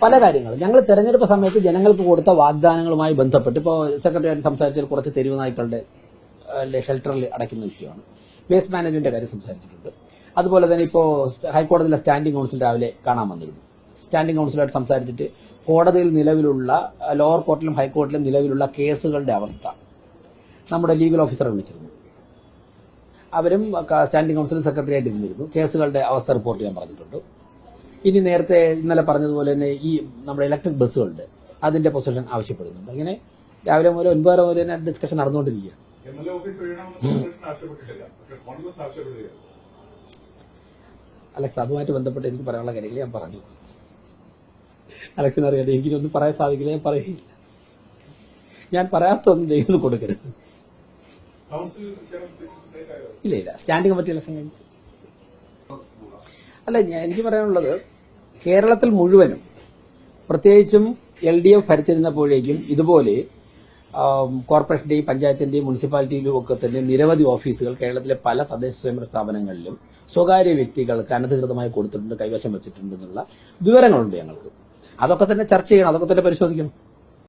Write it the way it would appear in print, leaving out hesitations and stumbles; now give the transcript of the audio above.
പല കാര്യങ്ങളും ഞങ്ങൾ തെരഞ്ഞെടുപ്പ് സമയത്ത് ജനങ്ങൾക്ക് കൊടുത്ത വാഗ്ദാനങ്ങളുമായി ബന്ധപ്പെട്ട് ഇപ്പോൾ സെക്രട്ടറിയായിട്ട് സംസാരിച്ചാൽ കുറച്ച് തെരുവ് നായ്ക്കളുടെ ഷെൽട്ടറിൽ അടയ്ക്കുന്ന വിഷയമാണ്. വേസ്റ്റ് മാനേജ്മെന്റിന്റെ കാര്യം സംസാരിച്ചിട്ടുണ്ട്. അതുപോലെ തന്നെ ഇപ്പോൾ ഹൈക്കോടതിയിലെ സ്റ്റാൻഡിംഗ് കൗൺസിൽ രാവിലെ കാണാൻ വന്നിരുന്നു. സ്റ്റാൻഡിംഗ് കൗൺസിലായിട്ട് സംസാരിച്ചിട്ട് കോടതിയിൽ നിലവിലുള്ള ലോവർ കോർട്ടിലും ഹൈക്കോർട്ടിലും നിലവിലുള്ള കേസുകളുടെ അവസ്ഥ നമ്മുടെ ലീഗൽ ഓഫീസറെ വിളിച്ചിരുന്നു. അവരും സ്റ്റാൻഡിംഗ് കൗൺസിൽ സെക്രട്ടറിയായിട്ട് ഇരുന്നിരുന്നു. കേസുകളുടെ അവസ്ഥ റിപ്പോർട്ട് ചെയ്യാൻ പറഞ്ഞിട്ടുണ്ട്. ഇനി നേരത്തെ ഇന്നലെ പറഞ്ഞതുപോലെ തന്നെ ഈ നമ്മുടെ ഇലക്ട്രിക് ബസ്സുകളുടെ അതിന്റെ പൊസിഷൻ ആവശ്യപ്പെടുന്നുണ്ട്. ഇങ്ങനെ രാവിലെ മുതൽ 9 വരെ തന്നെ ഡിസ്കഷൻ നടന്നുകൊണ്ടിരിക്കുകയാണ്. അലക്സ്, അതുമായിട്ട് ബന്ധപ്പെട്ട് എനിക്ക് പറയാനുള്ള കാര്യങ്ങൾ ഞാൻ പറഞ്ഞു. അലക്സിന് അറിയാതെ എനിക്കൊന്നും പറയാൻ സാധിക്കില്ല, ഞാൻ പറയില്ല. ഞാൻ പറയാത്തൊന്നും ദൈവം കൊടുക്കരുത്. ഇല്ല, സ്റ്റാൻഡിംഗ് കമ്മിറ്റി ഇലക്ഷൻ കഴിഞ്ഞു. അല്ല, എനിക്ക് പറയാനുള്ളത് കേരളത്തിൽ മുഴുവനും പ്രത്യേകിച്ചും LDF ഭരിച്ചിരുന്നപ്പോഴേക്കും ഇതുപോലെ കോർപ്പറേഷന്റെയും പഞ്ചായത്തിന്റെയും മുനിസിപ്പാലിറ്റിയിലും ഒക്കെ തന്നെ നിരവധി ഓഫീസുകൾ കേരളത്തിലെ പല തദ്ദേശ സ്വയംഭരണ സ്ഥാപനങ്ങളിലും സ്വകാര്യ വ്യക്തികൾക്ക് അനധികൃതമായി കൊടുത്തിട്ടുണ്ട്, കൈവശം വെച്ചിട്ടുണ്ടെന്നുള്ള വിവരങ്ങളുണ്ട് ഞങ്ങൾക്ക്. അതൊക്കെ തന്നെ ചർച്ച ചെയ്യണം, അതൊക്കെ തന്നെ പരിശോധിക്കണം.